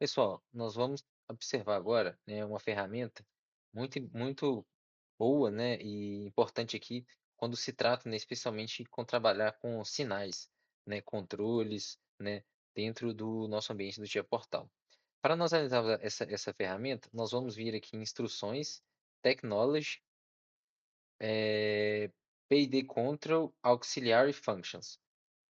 Pessoal, nós vamos observar agora, né, uma ferramenta muito boa, né, e importante aqui quando se trata, né, especialmente com trabalhar com sinais, né, controles, né, dentro do nosso ambiente do Tia Portal. Para nós analisarmos essa ferramenta, nós vamos vir aqui em instruções, Technology, PD Control Auxiliary Functions.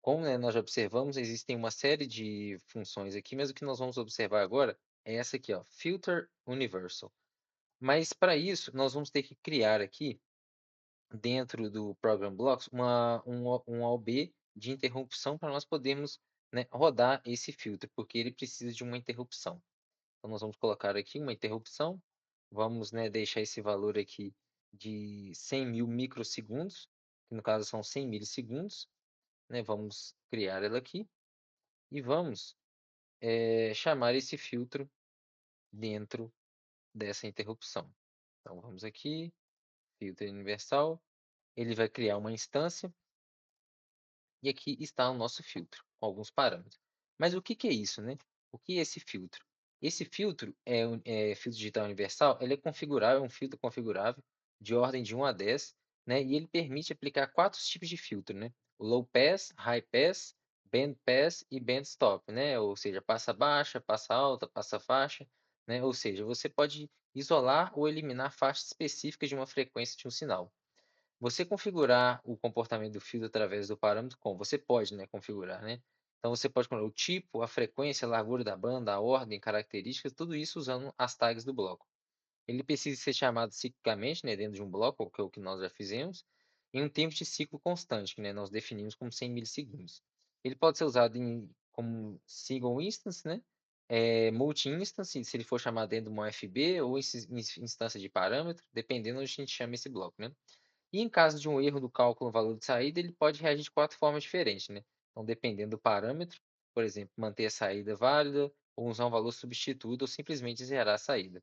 Como, né, nós já observamos, existem uma série de funções aqui, mas o que nós vamos observar agora é essa aqui, ó, Filter Universal. Mas para isso, nós vamos ter que criar aqui, dentro do Program Blocks, um OB de interrupção para nós podermos, né, rodar esse filtro, porque ele precisa de uma interrupção. Então, nós vamos colocar aqui uma interrupção, vamos, né, deixar esse valor aqui de 100.000 microsegundos, que no caso são 100 milissegundos, né, vamos criar ela aqui e vamos chamar esse filtro dentro dessa interrupção. Então vamos aqui, filtro universal, ele vai criar uma instância e aqui está o nosso filtro, com alguns parâmetros. Mas o que que é isso, né? O que é esse filtro? Esse filtro é filtro digital universal, ele é configurável, é um filtro configurável de ordem de 1 a 10, né? E ele permite aplicar 4 tipos de filtro, né? O low pass, high pass, band pass e band stop, né? Ou seja, passa baixa, passa alta, passa faixa, né? Ou seja, você pode isolar ou eliminar faixas específicas de uma frequência de um sinal. Você configurar o comportamento do filtro através do parâmetro como? Você pode, né, configurar, né? Então você pode configurar o tipo, a frequência, a largura da banda, a ordem, características, tudo isso usando as tags do bloco. Ele precisa ser chamado ciclicamente, né, dentro de um bloco, que é o que nós já fizemos, em um tempo de ciclo constante, que, né, nós definimos como 100 milissegundos. Ele pode ser usado como single instance, né? Multi-instance, se ele for chamado dentro de uma FB, ou instância de parâmetro, dependendo onde a gente chama esse bloco, né? E em caso de um erro do cálculo no valor de saída, ele pode reagir de 4 formas diferentes, né? Então, dependendo do parâmetro, por exemplo, manter a saída válida, ou usar um valor substituído, ou simplesmente zerar a saída.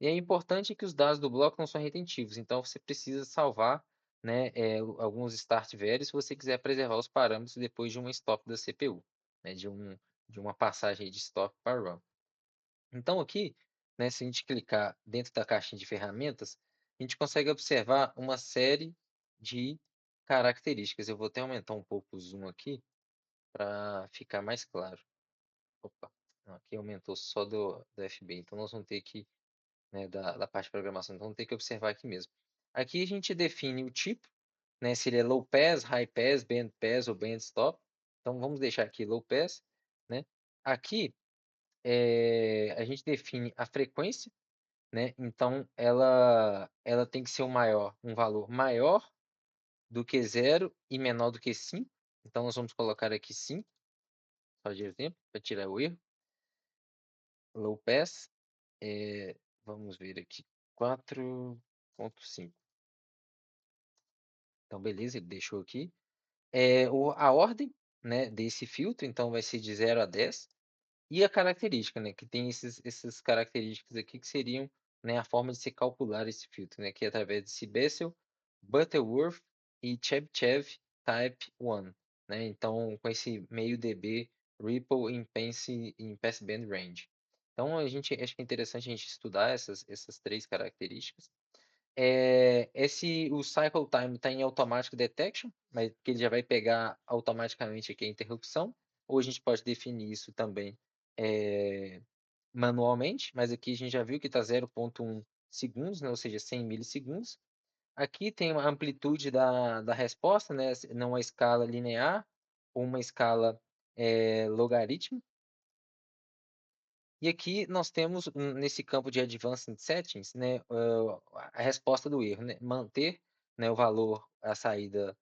E é importante que os dados do bloco não são retentivos, então você precisa salvar, né, alguns start values se você quiser preservar os parâmetros depois de uma stop da CPU, né, de uma passagem de stop para run. Então aqui, né, se a gente clicar dentro da caixinha de ferramentas, a gente consegue observar uma série de características. Eu vou até aumentar um pouco o zoom aqui para ficar mais claro. Opa, não, aqui aumentou só do FB, então nós vamos ter que, né, da parte de programação, então vamos ter que observar aqui mesmo. Aqui a gente define o tipo, né, se ele é low pass, high pass, band pass ou band stop. Então vamos deixar aqui low pass, né? Aqui a gente define a frequência, né? Então ela tem que ser um valor maior do que zero e menor do que 5. Então nós vamos colocar aqui 5, só de exemplo, para tirar o erro. Low pass, vamos ver aqui, 4.5. Então beleza, ele deixou aqui. A ordem, né, desse filtro, então vai ser de 0 a 10. E a característica, né, que tem essas características aqui que seriam, né, a forma de se calcular esse filtro, né, que é através de Seibesel, Butterworth e Chebyshev Type 1, né? Então, com esse meio dB Ripple em Passband Range. Então, acho que é interessante a gente estudar essas três características. O cycle time está em automatic detection, mas que ele já vai pegar automaticamente aqui a interrupção, ou a gente pode definir isso também manualmente, mas aqui a gente já viu que está 0,1 segundos, né, ou seja, 100 milissegundos. Aqui tem a amplitude da resposta, né, numa escala linear ou uma escala logarítmica. E aqui nós temos, nesse campo de Advanced Settings, né, a resposta do erro, né, manter, né, o valor, a saída,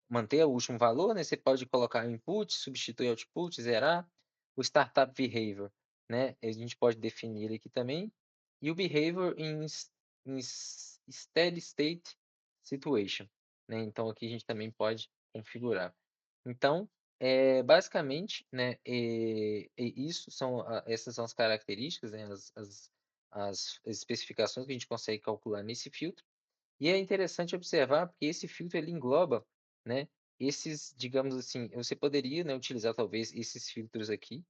manter o último valor, né, você pode colocar input, substituir output, zerar. O Startup Behavior, né, a gente pode definir ele aqui também. E o Behavior em Steady State Situation, né, então aqui a gente também pode configurar. Então, basicamente, né, essas são as características, né, as especificações que a gente consegue calcular nesse filtro. E é interessante observar porque esse filtro ele engloba, né, digamos assim, você poderia, né, utilizar talvez esses filtros aqui,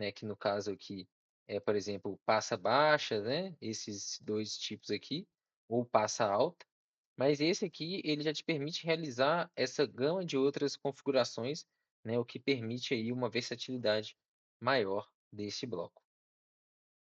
né, que no caso aqui é, por exemplo, passa baixa, né, esses 2 tipos aqui, ou passa alta, mas esse aqui ele já te permite realizar essa gama de outras configurações, né, o que permite aí uma versatilidade maior desse bloco.